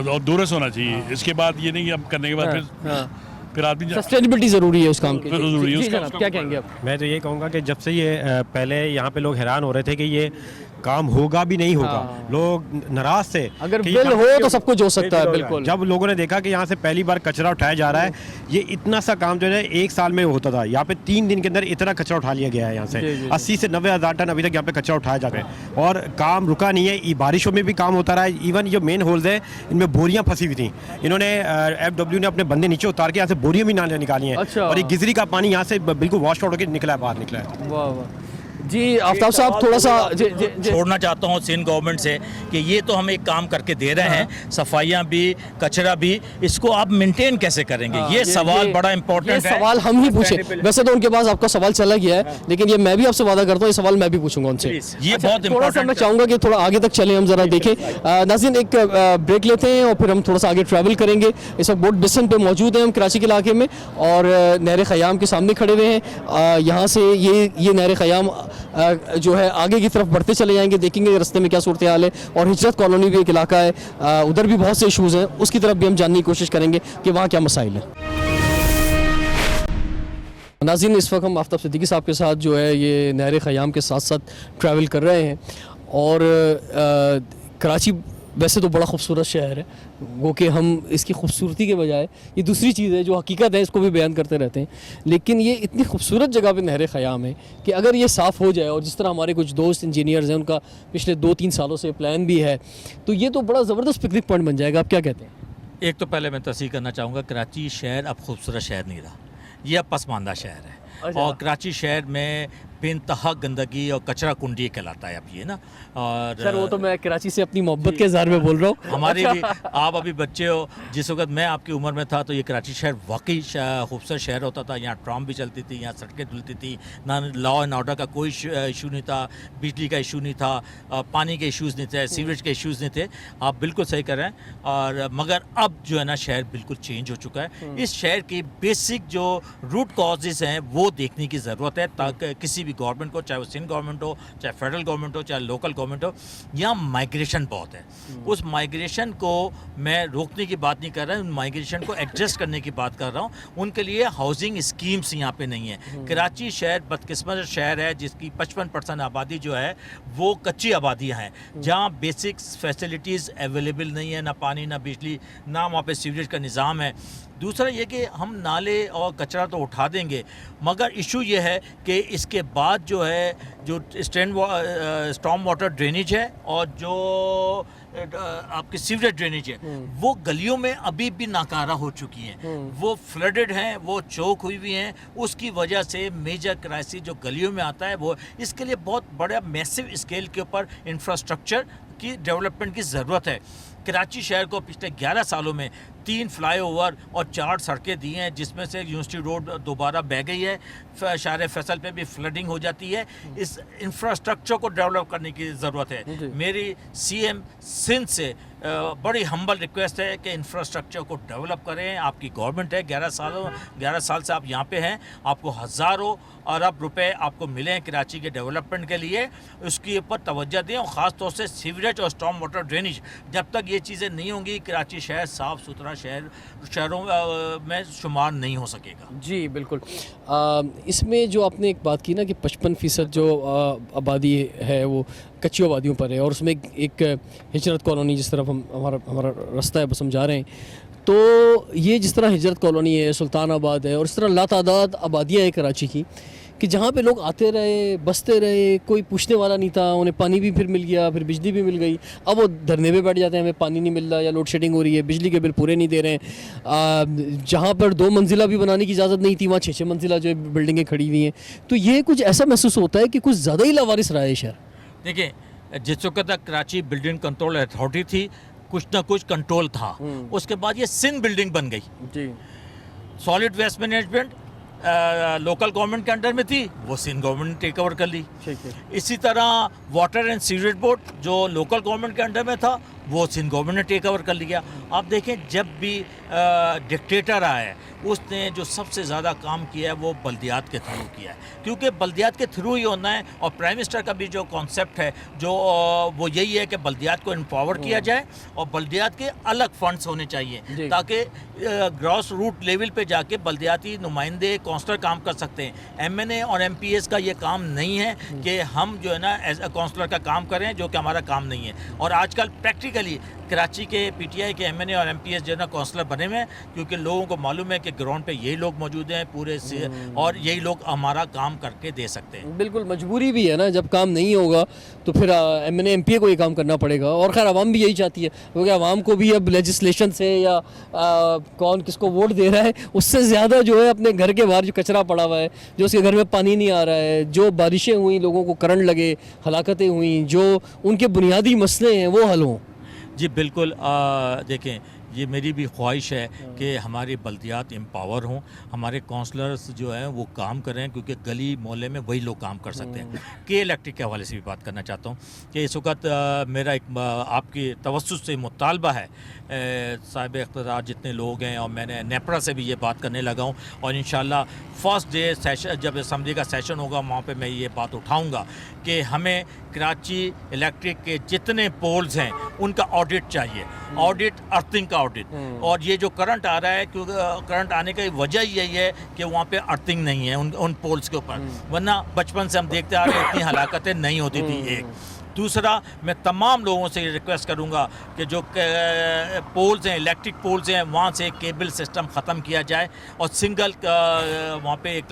और दूरस होना चाहिए। इसके बाद ये नहीं कि अब करने के बाद फिर आदमी सस्टेनेबिलिटी ज़रूरी है उस काम की। ज़रूरी है उसका। क्या कहेंगे आप? मैं तो ये कहूँगा कि जब से ये पहले यहाँ पे लोग हैरान हो रहे थे कि ये काम होगा भी नहीं होगा, लोग नाराज थे। अगर बिल हो तो सब कुछ हो सकता है। बिल्कुल। जब लोगों ने देखा कि यहाँ से पहली बार कचरा उठाया जा रहा है, ये इतना सा काम जो है 1 साल में होता था, यहाँ पे 3 दिन के अंदर इतना कचरा उठा लिया गया है। यहाँ से 80 से 90 हज़ार टन अभी तक यहाँ पे कचरा उठाया जा रहा है, और काम रुका नहीं है। बारिशों में भी काम होता रहा है। इवन जो मेन होल्स है, इनमें बोरियां फंसी हुई थी। इन्होंने FW ने अपने बंदे नीचे उतार के यहाँ से बोरियां भी निकाली हैं। और ये गिजरी का पानी यहाँ से बिल्कुल वॉश आउट होकर निकला है, बाहर निकला है। वाह वाह जी। आफ्ताब साहब थोड़ा सा छोड़ना चाहता हूँ सिंध गवर्नमेंट से कि ये तो हम एक काम करके दे रहे हैं, सफाइयाँ भी, कचरा भी, इसको आप मेंटेन कैसे करेंगे? ये सवाल बड़ा इंपॉर्टेंट है। सवाल हम ही पूछे, वैसे तो उनके पास आपका सवाल चला गया है, लेकिन ये मैं भी आपसे वादा करता हूँ, ये सवाल मैं भी पूछूंगा उनसे। ये बहुत थोड़ा सा मैं चाहूँगा कि थोड़ा आगे तक चले, हम जरा देखें। नाज़रीन, एक ब्रेक लेते हैं और फिर हम थोड़ा सा आगे ट्रैवल करेंगे। इस वक्त बोट बिसन पे मौजूद हैं हम कराची के इलाके में, और नहर ख़याम के सामने खड़े हुए हैं। यहाँ से ये नहर ख़याम जो है आगे की तरफ बढ़ते चले जाएंगे, देखेंगे रास्ते में क्या सूरत हाल है। और हिजरत कॉलोनी भी एक इलाका है, उधर भी बहुत से इशूज़ हैं, उसकी तरफ भी हम जानने की कोशिश करेंगे कि वहाँ क्या मसाइल है। नाज़रीन, इस वक्त हम आफ्ताब सिद्दीकी साहब के साथ जो है ये नहर ख़याम के साथ साथ ट्रैवल कर रहे हैं। और कराची वैसे तो बड़ा खूबसूरत शहर है, वो कि हम इसकी खूबसूरती के बजाय ये दूसरी चीज़ है जो हकीकत है, इसको भी बयान करते रहते हैं। लेकिन ये इतनी खूबसूरत जगह पे नहर ख़याम है कि अगर ये साफ़ हो जाए, और जिस तरह हमारे कुछ दोस्त इंजीनियर्स हैं, उनका पिछले 2-3 सालों से प्लान भी है, तो ये तो बड़ा ज़बरदस्त पिकनिक पॉइंट बन जाएगा। आप क्या कहते हैं? एक तो पहले मैं तस्दीक करना चाहूँगा, कराची शहर अब खूबसूरत शहर नहीं रहा, ये अब पसमानदा शहर है। और कराची शहर में बेइंतहा गंदगी और कचरा कुंडी कहलाता है अब ये ना। और सर वो तो मैं कराची से अपनी मोहब्बत के इज़हार में बोल रहा हूँ। हमारे भी, आप अभी बच्चे हो, जिस वक्त मैं आपकी उम्र में था तो ये कराची शहर वाकई खूबसूरत शहर होता था। यहाँ ट्राम भी चलती थी, यहाँ सड़कें धुलती थी, ना लॉ एंड ऑर्डर का कोई इशू नहीं था, बिजली का इशू नहीं था, पानी के इशूज़ नहीं थे, सीवरेज के इशूज़ नहीं थे। आप बिल्कुल सही कर रहे हैं। और मगर अब जो है ना शहर बिल्कुल चेंज हो चुका है। इस शहर की बेसिक जो रूट कॉजेज़ हैं वो देखने की ज़रूरत है, ताकि किसी भी गवर्नमेंट को, चाहे वो सिंध गवर्नमेंट हो, चाहे फेडरल गवर्नमेंट हो, चाहे लोकल गवर्नमेंट हो, यहाँ माइग्रेशन बहुत है। उस माइग्रेशन को मैं रोकने की बात नहीं कर रहा हूँ, माइग्रेशन को एडजस्ट करने की बात कर रहा हूँ। उनके लिए हाउसिंग स्कीम्स यहाँ पे नहीं है। कराची शहर बदकिस्मत शहर है जिसकी 55% आबादी जो है वो कच्ची आबादियाँ हैं, जहाँ बेसिक फैसिलिटीज़ अवेलेबल नहीं है, ना पानी, ना बिजली, ना वहाँ पे सीवरेज का निज़ाम है। दूसरा ये कि हम नाले और कचरा तो उठा देंगे, मगर इशू ये है कि इसके बाद जो है जो स्टॉर्म वाटर ड्रेनेज है और जो आपकी सीवरेज ड्रेनेज है वो गलियों में अभी भी नाकारा हो चुकी हैं, वो फ्लडेड हैं, वो चौक हुई हुई हैं। उसकी वजह से मेजर क्राइसिस जो गलियों में आता है वो, इसके लिए बहुत बड़ा मैसिव स्केल के ऊपर इंफ्रास्ट्रक्चर की डेवलपमेंट की ज़रूरत है। कराची शहर को पिछले 11 सालों में 3 फ्लाईओवर और 4 सड़कें दी हैं, जिसमें से यूनिवर्सिटी रोड दोबारा बह गई है, शार फैसल पे भी फ्लडिंग हो जाती है। इस इंफ्रास्ट्रक्चर को डेवलप करने की ज़रूरत है। मेरी सीएम सिंध से बड़ी हम्बल रिक्वेस्ट है कि इंफ्रास्ट्रक्चर को डेवलप करें। आपकी गवर्नमेंट है, 11 साल से आप यहाँ पे हैं, आपको हज़ारों अरब रुपए आपको मिले हैं कराची के डेवलपमेंट के लिए, उसके ऊपर तवज्जो दें। और ख़ास तौर से सीवरेज और स्टॉर्म वाटर ड्रेनेज, जब तक ये चीज़ें नहीं होंगी कराची शहर साफ़ सुथरा शहरों में शुमार नहीं हो सकेगा। जी बिल्कुल। इसमें जो आपने एक बात की ना कि 55% जो आबादी है वो कच्ची आबादियों पर है, और उसमें एक हिजरत कॉलोनी जिस तरफ हमारा रास्ता है बस हम जा रहे हैं, तो ये जिस तरह हिजरत कॉलोनी है, सुल्तानाबाद है, और इस तरह लातादाद आबादियाँ हैं कराची की कि जहाँ पे लोग आते रहे, बसते रहे, कोई पूछने वाला नहीं था। उन्हें पानी भी फिर मिल गया, फिर बिजली भी मिल गई। अब वो धरने पे बैठ जाते हैं, हमें पानी नहीं मिल रहा या लोड शेडिंग हो रही है, बिजली के बिल पूरे नहीं दे रहे हैं। जहाँ पर 2 मंजिला भी बनाने की इजाज़त नहीं थी, वहाँ 6-6 मंजिला जो है बिल्डिंगें खड़ी हुई हैं। तो ये कुछ ऐसा महसूस होता है कि कुछ ज़्यादा ही लावारिस रहा है शहर। देखिए, जिस वक्त तक कराची बिल्डिंग कंट्रोल अथॉरिटी थी, कुछ ना कुछ कंट्रोल था। उसके बाद ये सिंध बिल्डिंग बन गई जी। Solid waste management local government के अंडर में थी, वो सिंध गवर्नमेंट ने टेक ओवर कर ली। इसी तरह वाटर एंड सीवरेज बोर्ड जो लोकल गवर्नमेंट के अंडर में था, वो सिंध गवर्नमेंट ने टेक ओवर कर लिया। आप देखें, जब भी डिक्टेटर आया है, उसने जो सबसे ज़्यादा काम किया है वो बल्दियात के थ्रू किया है, क्योंकि बल्दियात के थ्रू ही होना है। और प्राइम मिनिस्टर का भी जो कॉन्सेप्ट है जो वो यही है कि बल्दियात को एम्पावर किया जाए और बल्दियात के अलग फंड्स होने चाहिए, ताकि ग्रॉस रूट लेवल पे जाके बल्दियाती नुमाइंदे काउंसलर काम कर सकते हैं। एमएनए और एमपीएस का ये काम नहीं है कि हम जो है ना एज अ काउंसलर का काम करें, जो कि हमारा काम नहीं है। और आजकल प्रैक्टिकली कराची के पीटीआई के एमएनए और एमपीएस जो है ना काउंसलर बने हुए हैं, क्योंकि लोगों को मालूम है कि ग्राउंड पे यही लोग मौजूद हैं पूरे से, और यही लोग हमारा काम करके दे सकते हैं। बिल्कुल, मजबूरी भी है ना, जब काम नहीं होगा तो फिर एमएनए एमपीए को ये काम करना पड़ेगा। और खैर आवाम भी यही चाहती है, क्योंकि आवाम को भी अब लेजिस्लेशन से या कौन किसको वोट दे रहा है उससे ज़्यादा जो है अपने घर के बाहर जो कचरा पड़ा हुआ है, जो उसके घर में पानी नहीं आ रहा है, जो बारिशें हुई, लोगों को करंट लगे, हलाकतें हुई, जो उनके बुनियादी मसले हैं वो हल हों। जी बिल्कुल। देखें, ये मेरी भी ख्वाहिश है कि हमारे बल्दियात एम्पावर हों, हमारे काउंसलर्स जो हैं वो काम करें, क्योंकि गली मोहल्ले में वही लोग काम कर सकते हैं। के इलेक्ट्रिक के हवाले से भी बात करना चाहता हूँ कि इस वक्त मेरा एक आपकी तवज्जुह से मुतालबा है, साहिब इख्तियार जितने लोग हैं, और मैंने नेपरा से भी ये बात करने लगा हूँ, और इंशाल्लाह फर्स्ट डे सेशन जब असम्बली का सेशन होगा वहाँ पे मैं ये बात उठाऊँगा कि हमें कराची इलेक्ट्रिक के जितने पोल्स हैं उनका ऑडिट चाहिए, ऑडिट, अर्थिंग का ऑडिट। और ये जो करंट आ रहा है, क्योंकि करंट आने की वजह यही है कि वहाँ पे अर्थिंग नहीं है उन पोल्स के ऊपर, वरना बचपन से हम देखते आ रहे हैं इतनी हलाकतें नहीं होती थी। एक दूसरा, मैं तमाम लोगों से रिक्वेस्ट करूंगा कि जो पोल्स हैं, इलेक्ट्रिक पोल्स हैं, वहाँ से केबल सिस्टम ख़त्म किया जाए और सिंगल वहाँ पे एक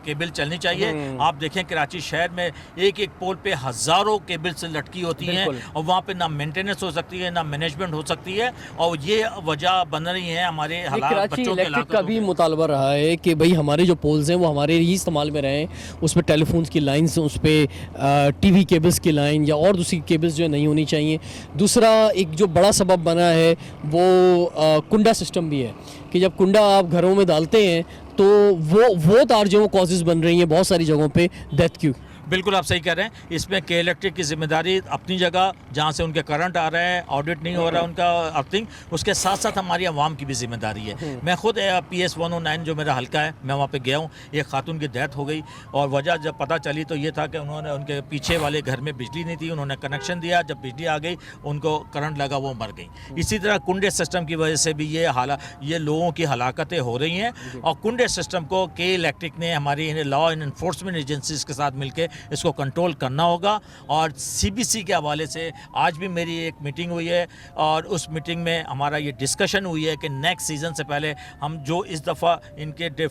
केबल चलनी चाहिए। आप देखें कराची शहर में एक एक पोल पे हज़ारों केबल्स लटकी होती हैं, और वहाँ पे ना मेंटेनेंस हो सकती है, ना मैनेजमेंट हो सकती है, और ये वजह बन रही है हमारे हालात। कराची इलेक्ट्रिक का भी मुतालबा रहा है कि भाई हमारे जो पोल्स हैं वो हमारे ही इस्तेमाल में रहें, उस पर टेलीफोन्स की लाइन्स, उस पर टीवी केबल्स की लाइन या और दूसरी केबल्स जो नहीं होनी चाहिए। दूसरा एक जो बड़ा सबब बना है वो कुंडा सिस्टम भी है कि जब कुंडा आप घरों में डालते हैं तो वो तार जो कॉजेज़ बन रही हैं बहुत सारी जगहों पे डेथ की। बिल्कुल आप सही कह रहे हैं। इसमें के इलेक्ट्रिक की जिम्मेदारी अपनी जगह, जहाँ से उनके करंट आ रहे हैं, ऑडिट नहीं हो रहा उनका अर्थिंग, उसके साथ साथ हमारी आवाम की भी जिम्मेदारी है। मैं खुद PS 109 जो मेरा हल्का है, मैं वहाँ पे गया हूँ। एक खातून की डेथ हो गई और वजह जब पता चली तो ये था कि उन्होंने, उनके पीछे वाले घर में बिजली नहीं थी, उन्होंने कनेक्शन दिया, जब बिजली आ गई उनको करंट लगा, वो मर गई। इसी तरह कुंडे सिस्टम की वजह से भी ये लोगों की हलाकतें हो रही हैं और कुंडे सिस्टम को के इलेक्ट्रिक ने हमारी लॉ एंड इन्फोर्समेंट एजेंसीज के साथ मिलकर इसको कंट्रोल करना होगा। और CBC के हवाले से आज भी मेरी एक मीटिंग हुई है और उस मीटिंग में हमारा ये डिस्कशन हुई है कि नेक्स्ट सीज़न से पहले हम जो इस दफ़ा इनके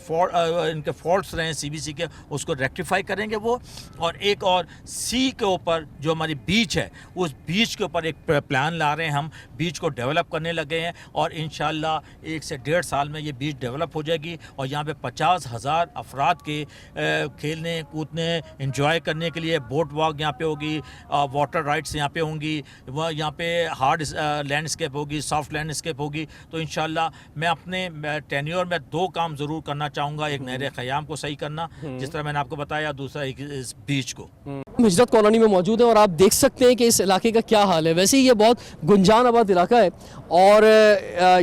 फॉल्ट्स रहे हैं CBC के, उसको रेक्टिफाई करेंगे वो। और एक और सी के ऊपर जो हमारी बीच है, उस बीच के ऊपर एक प्लान ला रहे हैं, हम बीच को डेवलप करने लगे हैं और इंशाल्लाह 1 से 1.5 साल में ये बीच डेवलप हो जाएगी और यहाँ पे 50,000 अफराद के खेलने कूदने एंजॉय करने के लिए बोट वॉक यहाँ पे होगी, वाटर राइड्स यहाँ पे होंगी, वह यहाँ पे हार्ड लैंडस्केप होगी, सॉफ्ट लैंडस्केप होगी। तो इंशाल्लाह मैं अपने टेन्योर में 2 काम ज़रूर करना चाहूँगा। एक नहर ख़याम को सही करना, जिस तरह मैंने आपको बताया, दूसरा इस बीच को। हम हिजरत कॉलोनी में मौजूद हैं और आप देख सकते हैं कि इस इलाके का क्या हाल है। वैसे ही ये बहुत गुंजान आबाद इलाका है और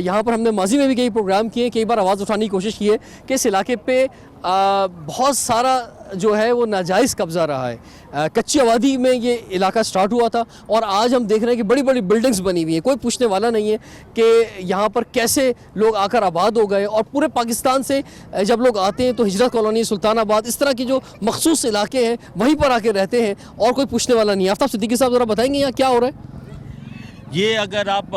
यहाँ पर हमने माजी में भी कई प्रोग्राम किए, कई बार आवाज़ उठाने की कोशिश की है कि इस इलाके पे बहुत सारा जो है वो नाजायज़ कब्ज़ा रहा है। कच्ची आबादी में ये इलाका स्टार्ट हुआ था और आज हम देख रहे हैं कि बड़ी बड़ी बिल्डिंग्स बनी हुई हैं। कोई पूछने वाला नहीं है कि यहाँ पर कैसे लोग आकर आबाद हो गए। और पूरे पाकिस्तान से जब लोग आते हैं तो हिजरत कॉलोनी, सुल्तानाबाद, इस तरह की जो मखसूस इलाके हैं वहीं पर आके रहते हैं और कोई पूछने वाला नहीं है। आफ्ताब सिद्दीकी साहब ज़रा बताएंगे यहाँ क्या हो रहा है? ये अगर आप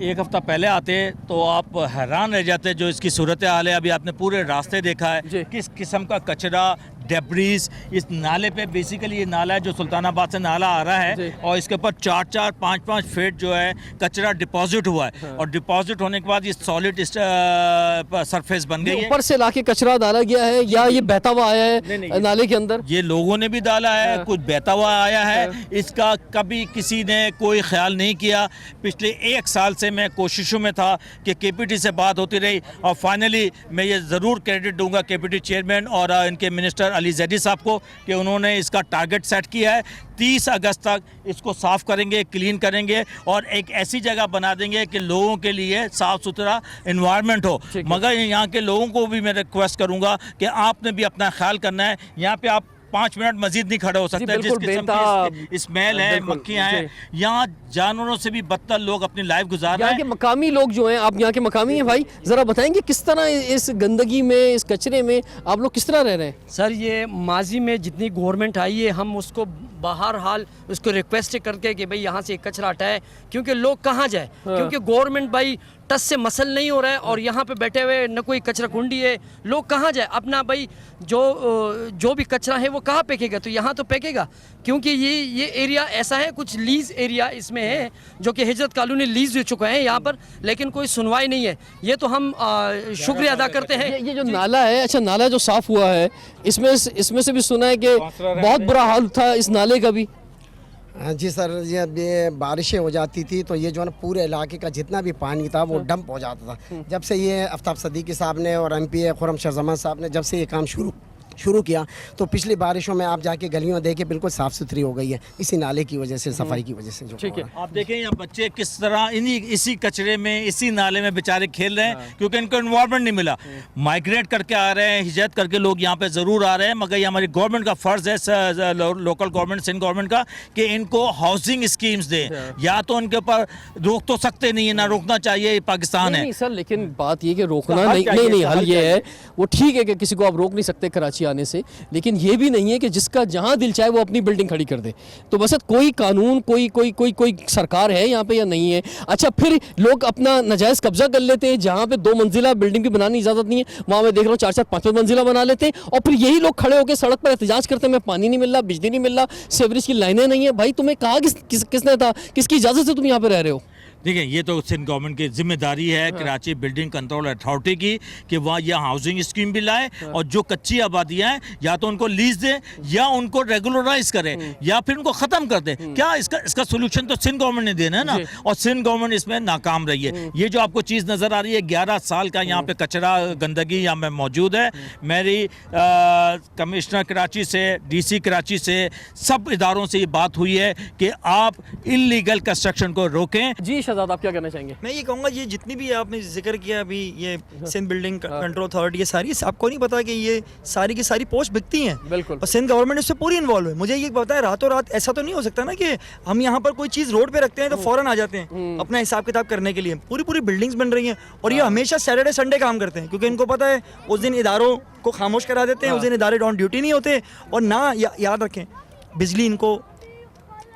एक हफ़्ता पहले आते तो आप हैरान रह जाते जो इसकी सूरत हाल है। अभी आपने पूरे रास्ते देखा है किस किस्म का कचरा, डेब्रीज इस नाले पे। बेसिकली ये नाला है जो सुल्तानाबाद से नाला आ रहा है और इसके ऊपर 4-4, 5-5 फीट जो है कचरा डिपॉजिट हुआ है। और डिपॉजिट होने के बाद ये सॉलिड सरफेस बन गई है। ऊपर से लाके कचरा डाला गया है या ये बहता हुआ आया है नाले के अंदर? ये लोगों ने भी डाला है, कुछ बहता हुआ आया है। इसका कभी किसी ने कोई ख्याल नहीं किया। पिछले 1 साल से मैं कोशिशों में था कि KPT से बात होती रही और फाइनली मैं ये ज़रूर क्रेडिट दूंगा KPT चेयरमैन और इनके मिनिस्टर अली जैदी साहब को कि उन्होंने इसका टारगेट सेट किया है। 30 अगस्त तक इसको साफ़ करेंगे, क्लीन करेंगे और एक ऐसी जगह बना देंगे कि लोगों के लिए साफ़ सुथरा इन्वायरमेंट हो। मगर यहाँ के लोगों को भी मैं रिक्वेस्ट करूँगा कि आपने भी अपना ख्याल करना है। यहाँ पे आप 5 मिनट मजीद नहीं खड़े हो सकते। जिस किस्म की स्मेल है, मक्खियाँ हैं, यहाँ जानवरों से भी बदतर लोग अपनी लाइफ गुजार रहे हैं। यहाँ के मकामी लोग जो हैं, आप यहाँ के मकामी हैं भाई, ज़रा बताएंगे किस तरह इस गंदगी में, इस कचरे में आप लोग किस तरह रह रहे हैं? सर ये माजी में जितनी गवर्नमेंट आई है हम उसको बाहर हाल उसको रिक्वेस्ट करके कि भाई यहाँ से कचरा हटाए, क्योंकि लोग कहाँ जाए। क्योंकि गवर्नमेंट भाई टस से मसल नहीं हो रहा है और यहाँ पे बैठे हुए न कोई कचरा कुंडी है, लोग कहाँ जाए अपना भाई जो भी कचरा है वो कहाँ फेंकेगा? तो यहाँ तो फेंकेगा क्योंकि ये एरिया ऐसा है, कुछ लीज एरिया इसमें है जो कि हिजरत कॉलोनी लीज दे चुका है यहाँ पर, लेकिन कोई सुनवाई नहीं है। ये तो हम शुक्रिया अदा करते हैं। ये जो नाला है, अच्छा नाला जो साफ़ हुआ है, इसमें से भी सुना है कि बहुत बुरा हाल था इस नाले का भी। जी सर, ये बारिशें हो जाती थी तो ये जो है ना पूरे इलाके का जितना भी पानी था वो डंप हो जाता था। जब से ये आफ्ताब सिद्दीकी साहब ने और MP खुर्रम शहज़मान साहब ने जब से ये काम शुरू किया तो पिछली बारिशों में आप जाके गलियों देखे बिल्कुल साफ़ सुथरी हो गई है, इसी नाले की वजह से, सफाई की वजह से। जो ठीक है, आप देखें यहाँ बच्चे किस तरह इसी कचरे में, इसी नाले में बेचारे खेल रहे हैं क्योंकि इनको एनवायरनमेंट नहीं मिला। माइग्रेट करके आ रहे हैं, हिजरत करके लोग यहाँ पे ज़रूर आ रहे हैं, मगर ये हमारी गवर्नमेंट का फ़र्ज़ है, लोकल गवर्नमेंट, सिंध गवर्नमेंट का, कि इनको हाउसिंग स्कीम्स दें। या तो उनके ऊपर रोक तो सकते नहीं है, ना रोकना चाहिए, पाकिस्तान है सर। लेकिन बात ये कि रोकना नहीं, हल ये है, वो ठीक है कि किसी को आप रोक नहीं सकते कराची आने से, लेकिन ये भी नहीं है कि जिसका जहां दिल चाहे वो अपनी बिल्डिंग खड़ी कर दे। तो बस कोई कानून, कोई सरकार है यहाँ पे या नहीं है? अच्छा, फिर लोग अपना नाजायज़ कब्जा कर लेते हैं, जहाँ पे 2 मंजिला बिल्डिंग भी बनाने की इजाज़त नहीं है वहाँ मैं देख रहा हूँ 4-4, 5-5 मंजिला बना लेते हैं और फिर यही लोग खड़े होकर सड़क पर एहतजाज करते हैं, मैं पानी नहीं मिल रहा, बिजली नहीं मिल रहा, सीवरेज की लाइनें नहीं है। भाई तुम्हें कहा किसने था, किसकी इजाज़त से तुम यहाँ पे रह रहे हो? देखिए ये तो सिंध गवर्नमेंट की जिम्मेदारी है कराची बिल्डिंग कंट्रोल अथॉरिटी की कि वह यह हाउसिंग स्कीम भी लाए और जो कच्ची आबादियां हैं या तो उनको लीज दे या उनको रेगुलराइज करे या फिर उनको ख़त्म कर दे। क्या इसका सोल्यूशन तो सिंध गवर्नमेंट ने देना है ना, और सिंध गवर्नमेंट इसमें नाकाम रही है। ये जो आपको चीज़ नज़र आ रही है 11 साल का यहाँ पे कचरा गंदगी यहाँ में मौजूद है। मेरी कमिश्नर कराची से, DC कराची से, सब इदारों से ये बात हुई है कि आप इलीगल कंस्ट्रक्शन को रोकें। जी शहजाद, आप क्या कहना चाहेंगे? मैं ये कहूँगा ये जितनी भी आपने जिक्र किया अभी ये सिंध बिल्डिंग कंट्रोल अथॉरिटी, ये सारी आपको नहीं पता कि ये सारी की सारी पोस्ट बिकती हैं। बिल्कुल। और सिंध गवर्नमेंट इससे पूरी इन्वॉल्व है। मुझे ये पता है रातों रात ऐसा तो नहीं हो सकता ना कि हम यहाँ पर कोई चीज़ रोड पे रखते हैं तो फौरन आ जाते हैं अपना हिसाब किताब करने के लिए। पूरी बिल्डिंग्स बन रही हैं और ये हमेशा सैटरडे संडे काम करते हैं क्योंकि इनको पता है उस दिन इदारों को खामोश करा देते हैं, उस दिन इदारे ऑन ड्यूटी नहीं होते। और ना याद रखें बिजली इनको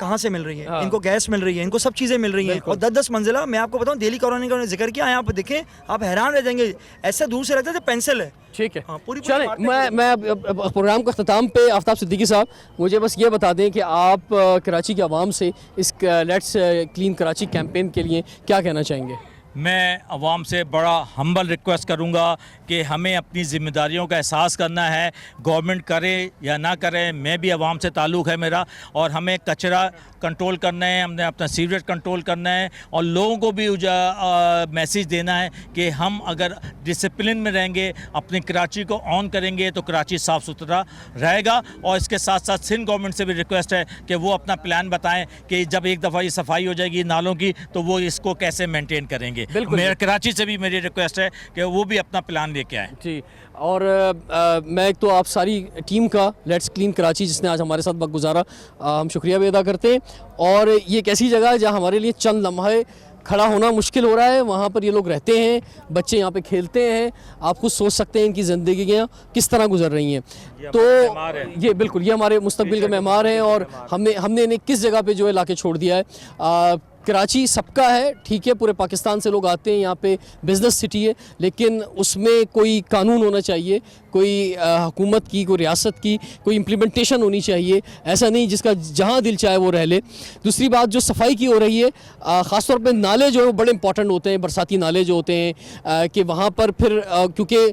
कहाँ से मिल रही है, इनको गैस मिल रही है, इनको सब चीज़ें मिल रही हैं। और 10-10 मंजिला, मैं आपको बताऊं दिल्ली कॉलोनी का जिक्र किया, यहाँ पर देखें आप हैरान रह जाएंगे, ऐसे दूर से लगता है पेंसिल है। ठीक है, हाँ, पूरी चलें, मैं प्रोग्राम का अख्ताम पे आफ्ताब सिद्दीकी साहब मुझे बस ये बता दें कि आप कराची के आवाम से इस लेट्स क्लीन कराची कैंपेन के लिए क्या कहना चाहेंगे? मैं अवाम से बड़ा हम्बल रिक्वेस्ट करूंगा कि हमें अपनी ज़िम्मेदारियों का एहसास करना है। गवर्नमेंट करे या ना करे, मैं भी अवाम से ताल्लुक़ है मेरा, और हमें कचरा कंट्रोल करना है, हमने अपना सीवरेज कंट्रोल करना है और लोगों को भी मैसेज देना है कि हम अगर डिसिप्लिन में रहेंगे, अपनी कराची को ऑन करेंगे तो कराची साफ़ सुथरा रहेगा। और इसके साथ साथ सिंध गवर्नमेंट से भी रिक्वेस्ट है कि वो अपना प्लान बताएं कि जब एक दफ़ा ये सफाई हो जाएगी नालों की तो वो इसको कैसे मेंटेन करेंगे। मेरे कराची से भी मेरी रिक्वेस्ट है कि वो भी अपना प्लान लेके आए। जी, और मैं तो आप सारी टीम का लेट्स क्लीन कराची जिसने आज हमारे साथ वक्त गुजारा, हम शुक्रिया भी अदा करते हैं। और ये एक ऐसी जगह है जहाँ हमारे लिए चंद लम्हे खड़ा होना मुश्किल हो रहा है, वहाँ पर ये लोग रहते हैं, बच्चे यहाँ पे खेलते हैं। आप खुद सोच सकते हैं इनकी ज़िंदगियाँ किस तरह गुजर रही हैं। तो ये बिल्कुल ये हमारे मुस्तकबिल के मेहमान हैं और हमने इन्हें किस जगह पे जो है लाके छोड़ दिया है। कराची सबका है, ठीक है, पूरे पाकिस्तान से लोग आते हैं, यहाँ पे बिज़नेस सिटी है, लेकिन उसमें कोई कानून होना चाहिए, कोई हुकूमत की, कोई रियासत की कोई इम्प्लीमेंटेशन होनी चाहिए। ऐसा नहीं जिसका जहाँ दिल चाहे वो रह ले। दूसरी बात जो सफाई की हो रही है, ख़ास तौर पे नाले जो है वो बड़े इंपॉर्टेंट होते हैं, बरसाती नाले जो होते हैं कि वहाँ पर फिर क्योंकि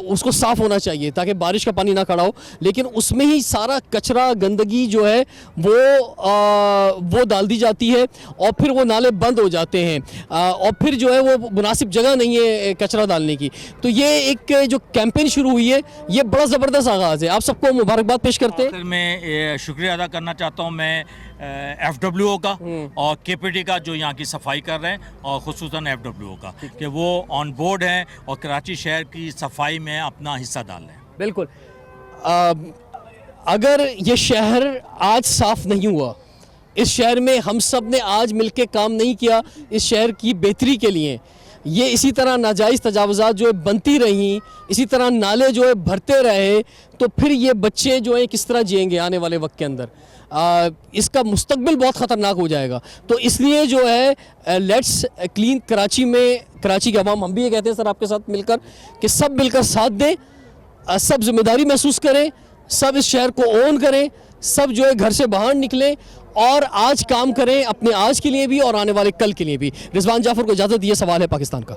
उसको साफ़ होना चाहिए ताकि बारिश का पानी ना खड़ा हो, लेकिन उसमें ही सारा कचरा गंदगी जो है वो डाल दी जाती है और फिर वो नाले बंद हो जाते हैं और फिर जो है वो मुनासिब जगह नहीं है कचरा डालने की। तो ये एक जो कैंपेन शुरू हुई है ये बड़ा ज़बरदस्त आगाज़ है, आप सबको मुबारकबाद पेश करते हैं। मैं शुक्रिया अदा करना चाहता हूँ मैं FWO का और KPD का जो यहाँ की सफाई कर रहे हैं, और ख़ुसूसन FWO का कि वो ऑन बोर्ड हैं और कराची शहर की सफाई में अपना हिस्सा डाल रहे हैं। बिल्कुल, अगर ये शहर आज साफ़ नहीं हुआ, इस शहर में हम सब ने आज मिलके काम नहीं किया इस शहर की बेहतरी के लिए, ये इसी तरह नाजायज़ तजावुज़ात जो है बनती रहीं, इसी तरह नाले जो है भरते रहे, तो फिर ये बच्चे जो हैं किस तरह जिएंगे आने वाले वक्त के अंदर। इसका मुस्तकबिल बहुत ख़तरनाक हो जाएगा। तो इसलिए जो है लेट्स क्लीन कराची में कराची के अवाम, हम भी ये कहते हैं सर आपके साथ मिलकर कि सब मिलकर साथ दें, सब जिम्मेदारी महसूस करें, सब इस शहर को ओन करें, सब जो है घर से बाहर निकलें और आज काम करें अपने आज के लिए भी और आने वाले कल के लिए भी। रिजवान जाफर को इजाज़त दिए, सवाल है पाकिस्तान का।